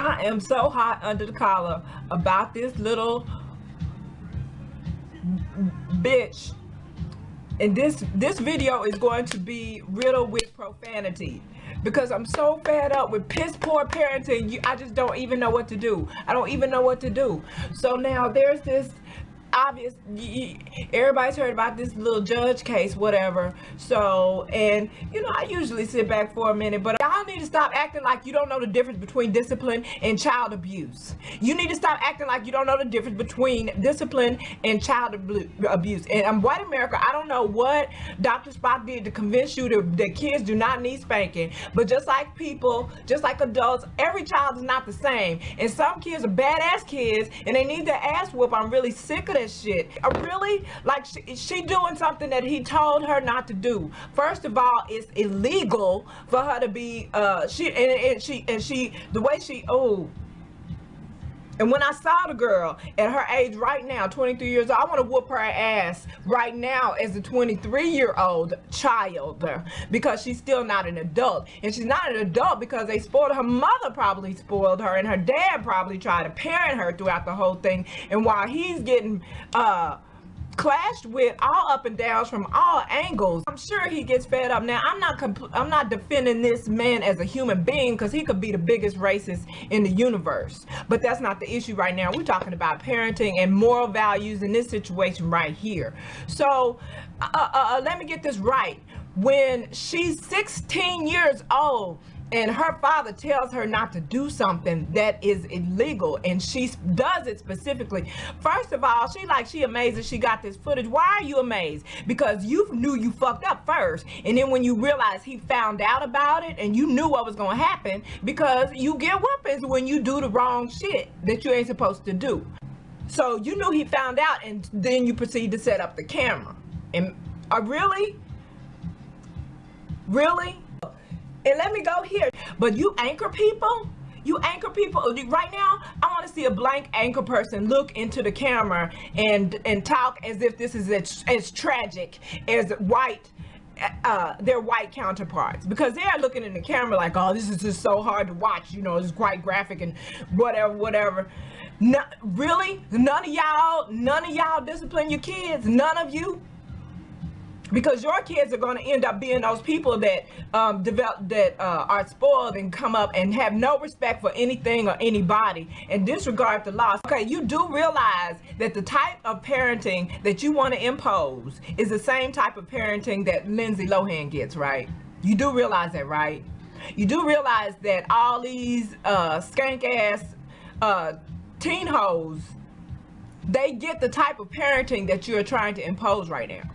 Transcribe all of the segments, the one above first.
I am so hot under the collar about this little bitch, and this video is going to be riddled with profanity because I'm so fed up with piss poor parenting. I just don't even know what to do. I don't even know what to do. So now there's this obvious, everybody's heard about this little judge case, whatever. So, and you know, I usually sit back for a minute, but y'all need to stop acting like you don't know the difference between discipline and child abuse. You need to stop acting like you don't know the difference between discipline and child abuse. And white America, I don't know what Dr. Spock did to convince you that kids do not need spanking, but just like people, just like adults, every child is not the same. And some kids are badass kids and they need their ass whoop. I'm really sick of that shit. Really, like she doing something that he told her not to do. First of all, it's illegal for her to be the way she and when I saw the girl at her age right now, 23 years old, I want to whoop her ass right now as a 23-year-old child because she's still not an adult. And she's not an adult because they spoiled her. Mother probably spoiled her, and her dad probably tried to parent her throughout the whole thing. And while he's getting clashed with all up and downs from all angles, I'm sure he gets fed up. Now I'm not defending this man as a human being because he could be the biggest racist in the universe, but that's not the issue right now. We're talking about parenting and moral values in this situation right here. So let me get this right. When she's 16 years old and her father tells her not to do something that is illegal, and she does it specifically. First of all, she amazed that she got this footage. Why are you amazed? Because you knew you fucked up first, and then when you realize he found out about it and you knew what was going to happen, because you get whoopings when you do the wrong shit that you ain't supposed to do. So you knew he found out, and then you proceed to set up the camera. And really? And let me go here. But you anchor people? You anchor people. Right now, I want to see a blank anchor person look into the camera and talk as if this is as tragic as their white counterparts, because they're looking in the camera like, oh, this is just so hard to watch, you know, it's quite graphic and whatever. No, really? None of y'all discipline your kids? None of you? Because your kids are going to end up being those people that are spoiled and come up and have no respect for anything or anybody and disregard the law. Okay, you do realize that the type of parenting that you want to impose is the same type of parenting that Lindsay Lohan gets, right? You do realize that, right? You do realize that all these skank ass teen hoes, they get the type of parenting that you're trying to impose right now.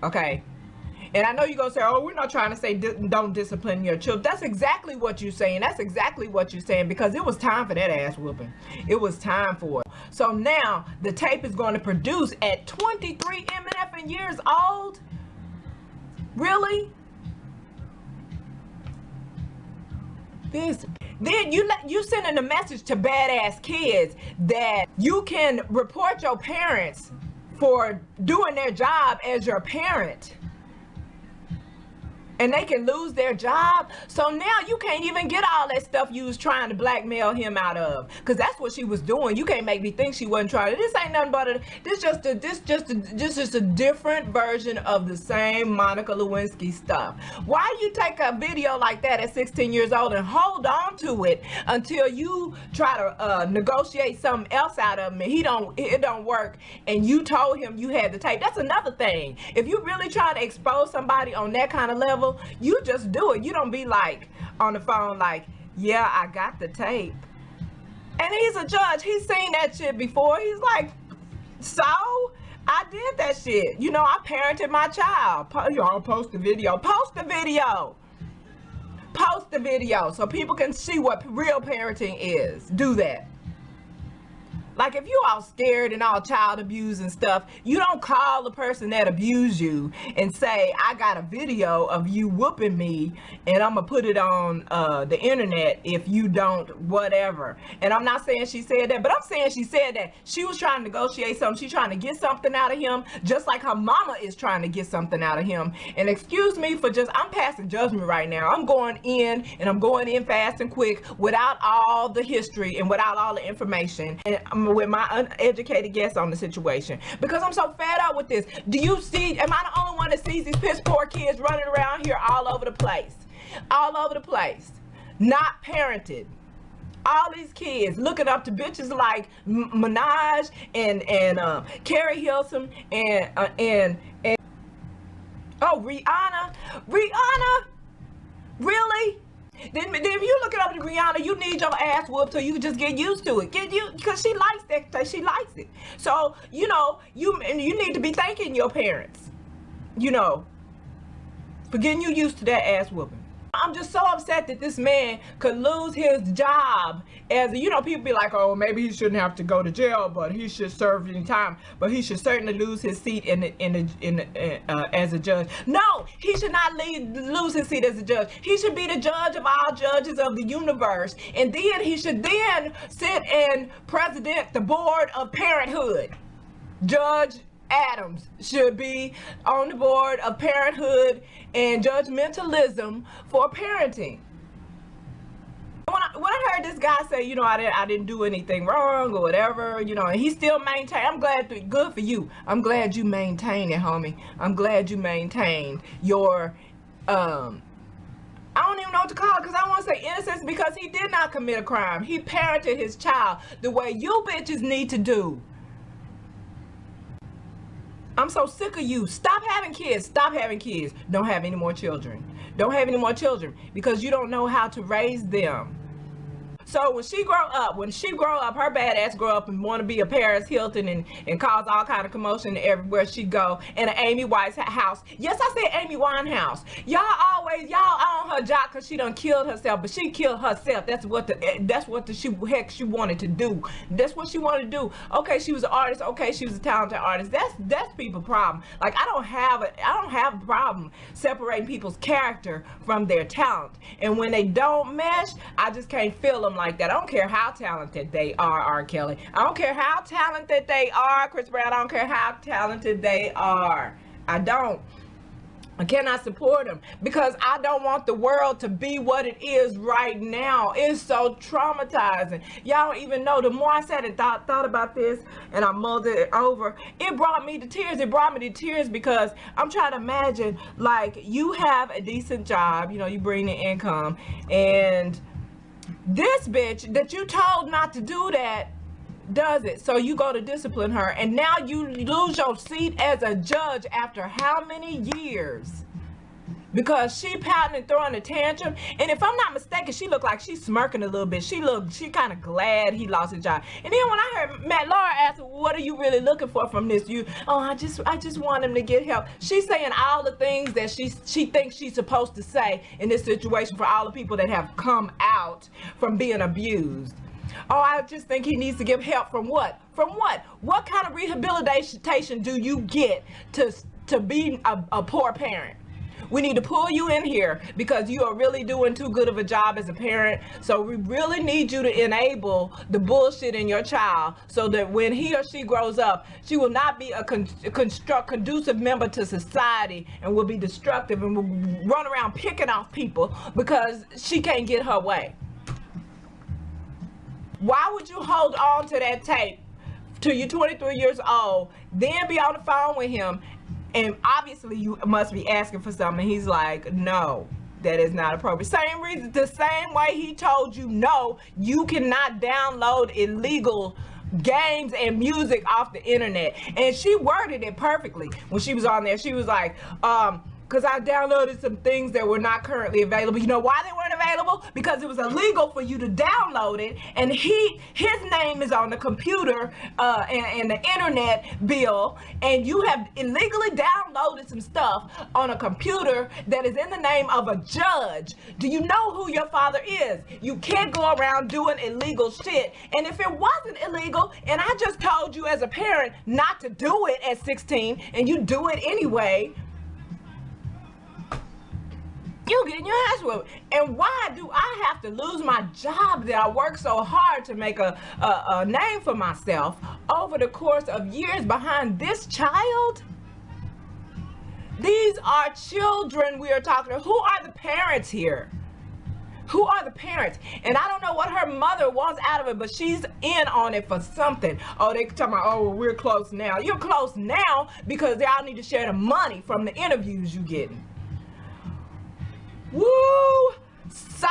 Okay, and I know you're gonna say, oh, we're not trying to say don't discipline your children. That's exactly what you're saying. That's exactly what you're saying, because it was time for that ass whooping. It was time for it. So now the tape is going to produce at 23 MF years old. Really? Then you sending a message to badass kids that you can report your parents for doing their job as your parent, and they can lose their job. So now you can't even get all that stuff you was trying to blackmail him out of, because that's what she was doing. You can't make me think she wasn't trying to. This ain't nothing but this just a different version of the same Monica Lewinsky stuff. Why you take a video like that at 16 years old and hold on to it until you try to negotiate something else out of him, and it don't work, and you told him you had the tape? That's another thing. If you really try to expose somebody on that kind of level, you just do it. You don't be like on the phone like, yeah, I got the tape. And he's a judge. He's seen that shit before. He's like, so I did that shit. You know, I parented my child. Y'all post the video. Post the video. Post the video so people can see what real parenting is. Do that. Like, if you all scared and all child abuse and stuff, you don't call the person that abused you and say, I got a video of you whooping me and I'm gonna put it on the internet if you don't whatever. And I'm not saying she said that, but I'm saying she said that she was trying to negotiate something. She's trying to get something out of him, just like her mama is trying to get something out of him. And excuse me for I'm passing judgment right now. I'm going in, and I'm going in fast and quick without all the history and without all the information, and I'm with my uneducated guess on the situation, because I'm so fed up with this. Do you see, am I the only one that sees these piss poor kids running around here all over the place, not parented? All these kids looking up to bitches like Minaj and Carrie Hilson and oh, Rihanna, really? Then if you looking up to Rihanna, you need your ass whooped so you can just get used to it. Because she likes that. She likes it. So, you know, you need to be thanking your parents, you know, for getting you used to that ass whooping. I'm just so upset that this man could lose his job as a, you know, people be like, oh, maybe he shouldn't have to go to jail, but he should serve any time, but he should certainly lose his seat as a judge. No, he should not lose his seat as a judge. He should be the judge of all judges of the universe, and then he should then sit and president the board of parenthood. Judge Adams should be on the board of parenthood and judgmentalism for parenting. When I heard this guy say, you know, I didn't do anything wrong or whatever, you know, and he still maintained, I'm glad, good for you. I'm glad you maintained it, homie. I'm glad you maintained your, I don't even know what to call it, because I want to say innocence, because he did not commit a crime. He parented his child the way you bitches need to do. I'm so sick of you. Stop having kids. Stop having kids. Don't have any more children. Don't have any more children, because you don't know how to raise them. So when she grow up, her bad ass grow up and want to be a Paris Hilton and cause all kind of commotion everywhere she go, in an Amy Winehouse. Yes, I said Amy Winehouse. Y'all on her job because she done killed herself, but she killed herself. That's what she wanted to do. That's what she wanted to do. Okay, she was an artist. Okay, she was a talented artist. That's people's problem. Like, I don't have a problem separating people's character from their talent. And when they don't mesh, I just can't feel them like that. I don't care how talented they are, R. Kelly. I don't care how talented they are, Chris Brown. I don't care how talented they are. I cannot support them, because I don't want the world to be what it is right now. It's so traumatizing. Y'all don't even know. The more I sat and thought about this and I mulled it over, it brought me to tears. It brought me to tears because I'm trying to imagine, like, you have a decent job, you know, you bring in income, and this bitch that you told not to do that does it. So you go to discipline her, and now you lose your seat as a judge after how many years? Because she pouting and throwing a tantrum. And if I'm not mistaken, she looked like she's smirking a little bit. She kind of glad he lost his job. And then when I heard Matt Laura ask, what are you really looking for from this? I just want him to get help. She's saying all the things that she thinks she's supposed to say in this situation for all the people that have come out from being abused. Oh, I just think he needs to get help from what? From what? What kind of rehabilitation do you get to be a poor parent? We need to pull you in here because you are really doing too good of a job as a parent. So we really need you to enable the bullshit in your child so that when he or she grows up, she will not be a conducive member to society and will be destructive and will run around picking off people because she can't get her way. Why would you hold on to that tape till you're 23 years old, then be on the phone with him? And obviously you must be asking for something. He's like, no, that is not appropriate. Same reason, the same way he told you, no, you cannot download illegal games and music off the internet. And she worded it perfectly when she was on there. She was like, because I downloaded some things that were not currently available. You know why they weren't available? Because it was illegal for you to download it, and his name is on the computer and the internet bill, and you have illegally downloaded some stuff on a computer that is in the name of a judge. Do you know who your father is? You can't go around doing illegal shit. And if it wasn't illegal, and I just told you as a parent not to do it at 16, and you do it anyway, you get in your ass whooped. And why do I have to lose my job that I worked so hard to make a name for myself over the course of years behind this child? These are children we are talking to. Who are the parents here? Who are the parents? And I don't know what her mother wants out of it, but she's in on it for something. Oh, they talking about, oh, well, we're close now. You're close now because y'all need to share the money from the interviews you getting. Woo! Sigh.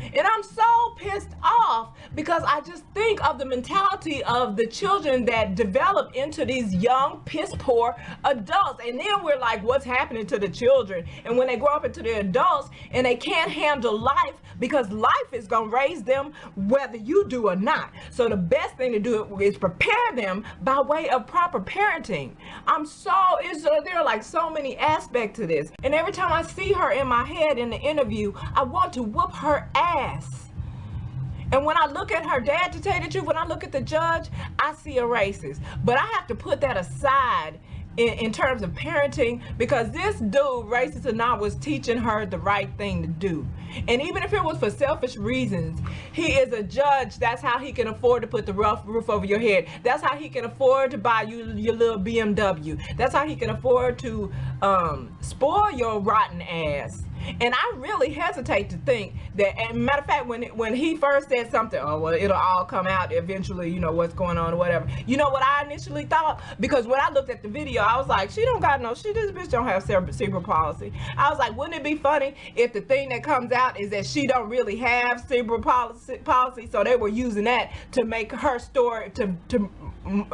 And I'm so pissed off because I just think of the mentality of the children that develop into these young, piss poor adults. And then we're like, what's happening to the children? And when they grow up into the adults and they can't handle life, because life is going to raise them whether you do or not. So the best thing to do is prepare them by way of proper parenting. There are like so many aspects to this. And every time I see her in my head in the interview, I want to whoop her ass. And when I look at her dad, to tell you the truth, when I look at the judge, I see a racist. But I have to put that aside in terms of parenting, because this dude, racist or not, was teaching her the right thing to do. And even if it was for selfish reasons, he is a judge. That's how he can afford to put the roof over your head. That's how he can afford to buy you your little BMW. That's how he can afford to spoil your rotten ass. And I really hesitate to think that, and matter of fact, when he first said something, oh, well, it'll all come out eventually, you know, what's going on or whatever. You know what I initially thought? Because when I looked at the video, I was like, this bitch don't have cerebral palsy. I was like, wouldn't it be funny if the thing that comes out is that she don't really have cerebral palsy, so they were using that to make her story, to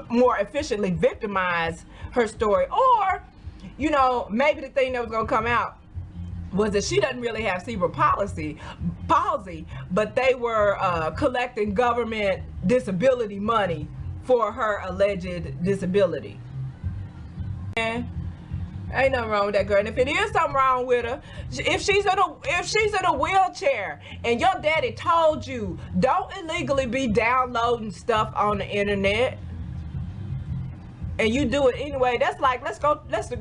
more efficiently victimize her story. Or, you know, maybe the thing that was going to come out was that she doesn't really have cerebral palsy, but they were collecting government disability money for her alleged disability. And ain't nothing wrong with that girl. And if it is something wrong with her, if she's in a wheelchair and your daddy told you don't illegally be downloading stuff on the internet, and you do it anyway, that's like, let's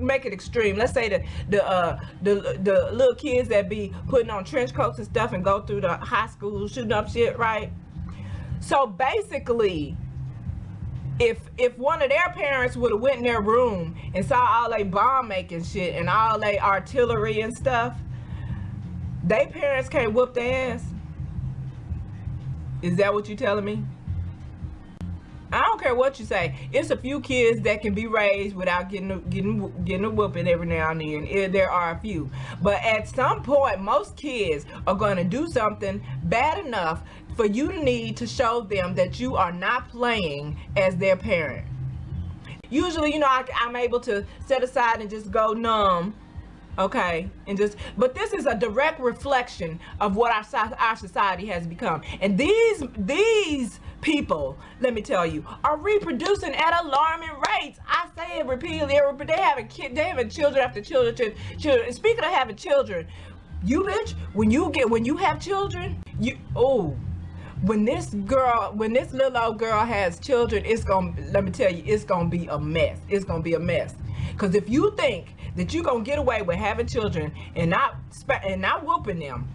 make it extreme. Let's say the little kids that be putting on trench coats and stuff and go through the high school shooting up shit, right? So basically, if one of their parents would have went in their room and saw all they bomb making shit and all they artillery and stuff, they parents can't whoop their ass. Is that what you telling me? I don't care what you say. It's a few kids that can be raised without getting a whooping every now and then. There are a few. But at some point, most kids are going to do something bad enough for you to need to show them that you are not playing as their parent. Usually, you know, I'm able to set aside and just go numb. Okay, but this is a direct reflection of what our society has become. And these people, let me tell you, are reproducing at alarming rates. I say it repeatedly. They having children after children. And speaking of having children, you bitch, when you have children, when this little old girl has children, let me tell you, it's gonna be a mess. It's gonna be a mess. Because if you think that you're gonna get away with having children and not whooping them,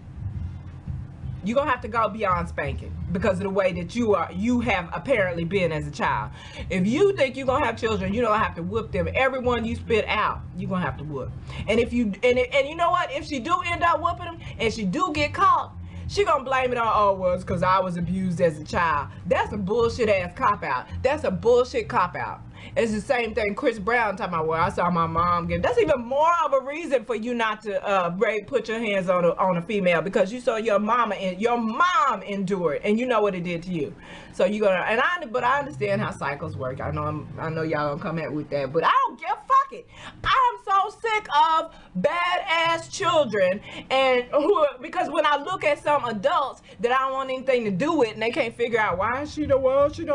you're gonna have to go beyond spanking because of the way that you have apparently been as a child. If you think you're gonna have children, you don't have to whoop them. Everyone you spit out, you're gonna have to whoop. And if you know what, if she do end up whooping them and she do get caught, she gonna blame it on, oh, well, it's because I was abused as a child. That's a bullshit ass cop out. That's a bullshit cop out. It's the same thing Chris Brown talking about, well, I saw my mom get. That's even more of a reason for you not to put your hands on a female, because you saw your mom endure it, and you know what it did to you. So you gonna, but I understand how cycles work. I know y'all gonna come at with that, but I don't give fuck it. I'm so sick of badass children, and because when I look at some adults that I don't want anything to do with, and they can't figure out why she don't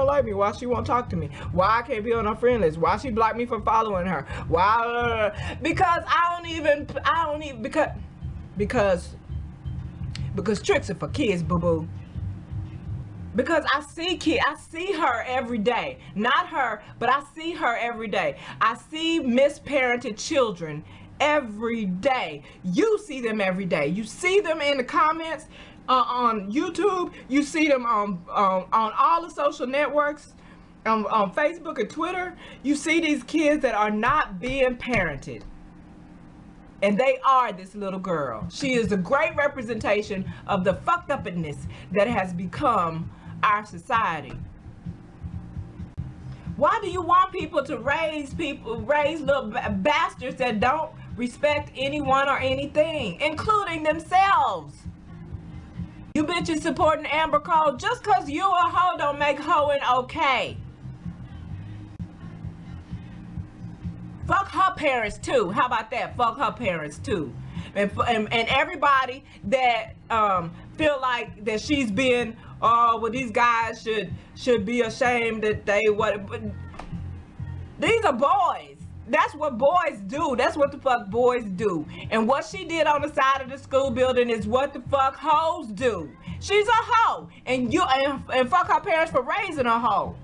like me, why she won't talk to me, why I can't be on her friend list, why she blocked me from following her, why, because I don't even because tricks are for kids, boo boo. Because I see her every day. Not her, but I see her every day. I see misparented children every day. You see them every day. You see them in the comments on YouTube. You see them on all the social networks, on Facebook and Twitter. You see these kids that are not being parented. And they are this little girl. She is a great representation of the fucked upness that has become our society. Why do you want people to raise little bastards that don't respect anyone or anything, including themselves? You bitches supporting Amber Cole. Just cause you a hoe don't make hoeing okay. Fuck her parents too. How about that? Fuck her parents too. And everybody that feel like that she's been, oh, well, these guys should be ashamed that they but these are boys. That's what boys do. That's what the fuck boys do. And what she did on the side of the school building is what the fuck hoes do. She's a hoe, and fuck her parents for raising a hoe.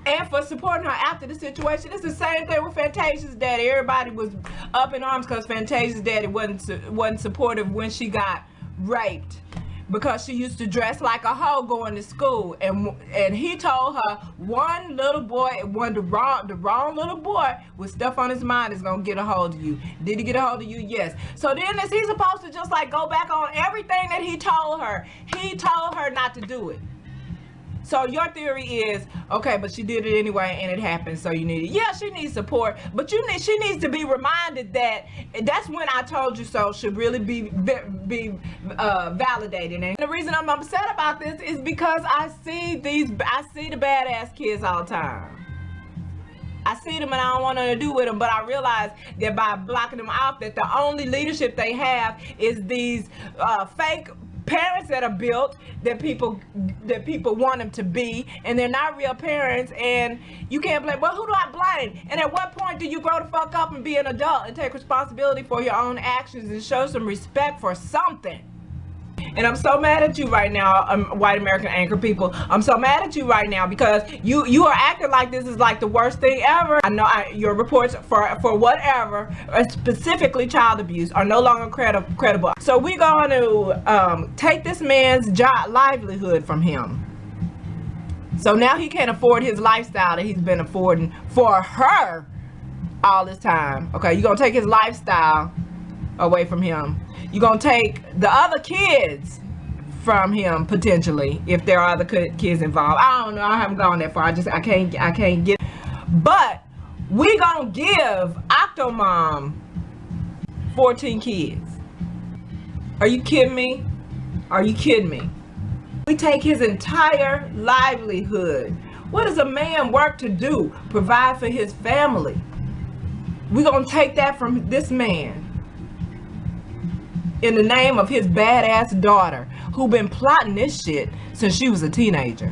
And for supporting her after the situation. It's the same thing with Fantasia's daddy. Everybody was up in arms because Fantasia's daddy wasn't supportive when she got raped, because she used to dress like a hoe going to school. And he told her one little boy, the wrong little boy with stuff on his mind is gonna get a hold of you. Did he get a hold of you? Yes. So then is he supposed to just like go back on everything that he told her? He told her not to do it. So your theory is, okay, but she did it anyway and it happened, so you need it. Yeah, she needs support, but she needs to be reminded that that's when I told you so should really be validated. And the reason I'm upset about this is because I see the badass kids all the time. I see them and I don't want nothing to do with them, but I realize that by blocking them off, that the only leadership they have is these fake parents that are built that people want them to be, and they're not real parents, and you can't blame. Well, who do I blame? And at what point do you grow the fuck up and be an adult and take responsibility for your own actions and show some respect for something? And I'm so mad at you right now, white American anchor people. I'm so mad at you right now because you are acting like this is like the worst thing ever. I know your reports for whatever, specifically child abuse, are no longer credible. So we're going to take this man's livelihood from him. So now he can't afford his lifestyle that he's been affording for her all this time. Okay, you're going to take his lifestyle away from him. You're gonna take the other kids from him potentially if there are other kids involved. I don't know. I haven't gone that far. I can't get. But we gonna give Octomom 14 kids. Are you kidding me? Are you kidding me? We take his entire livelihood. What does a man work to do? Provide for his family. We gonna take that from this man in the name of his badass daughter who been plotting this shit since she was a teenager.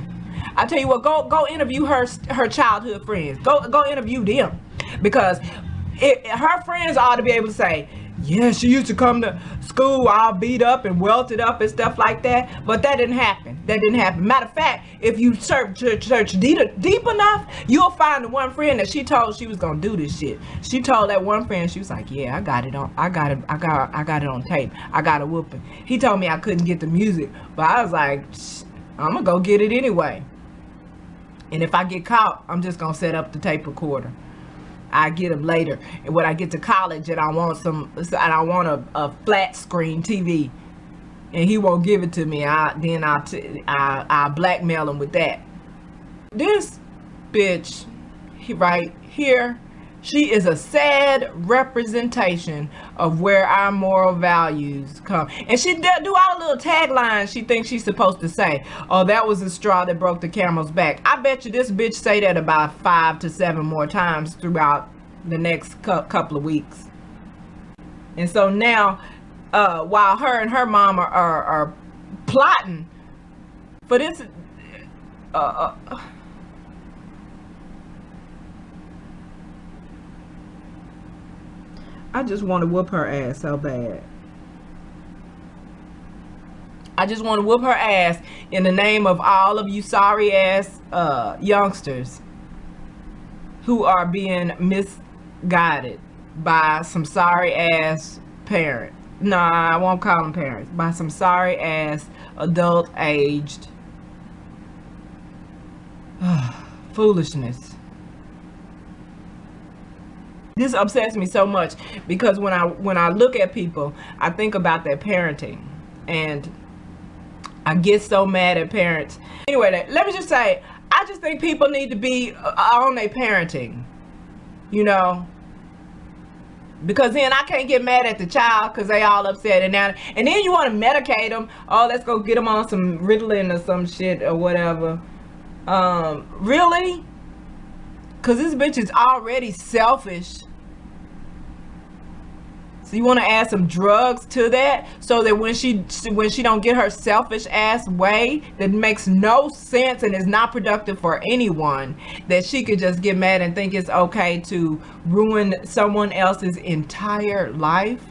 I tell you what, go interview her childhood friends. Go interview them, because her friends ought to be able to say, yeah, she used to come to school all beat up and welted up and stuff like that, but that didn't happen. That didn't happen. Matter of fact, if you search deep enough, you'll find the one friend that she told she was gonna do this shit. She told that one friend, she was like, yeah, I got it on tape. I got a whooping. He told me I couldn't get the music, but I was like, I'm gonna go get it anyway. And if I get caught, I'm just gonna set up the tape recorder. I get them later, and when I get to college and I want a flat screen TV, and he won't give it to me, I'll blackmail him with that. This bitch right here, she is a sad representation of where our moral values come. And she do all the little taglines she thinks she's supposed to say. Oh, that was the straw that broke the camel's back. I bet you this bitch say that about 5 to 7 more times throughout the next couple of weeks. And so now, while her and her mama are plotting for this, I just want to whoop her ass so bad. I just want to whoop her ass in the name of all of you sorry ass youngsters who are being misguided by some sorry ass parent. Nah, I won't call them parents. By some sorry ass adult aged foolishness. This upsets me so much because when I look at people, I think about their parenting, and I get so mad at parents. Anyway, let me just say, I just think people need to be on their parenting, you know, because then I can't get mad at the child because they all upset, and then you want to medicate them. Oh, let's go get them on some Ritalin or some shit or whatever. Really? Because this bitch is already selfish. So you want to add some drugs to that so that when she don't get her selfish ass way that makes no sense and is not productive for anyone, that she could just get mad and think it's okay to ruin someone else's entire life?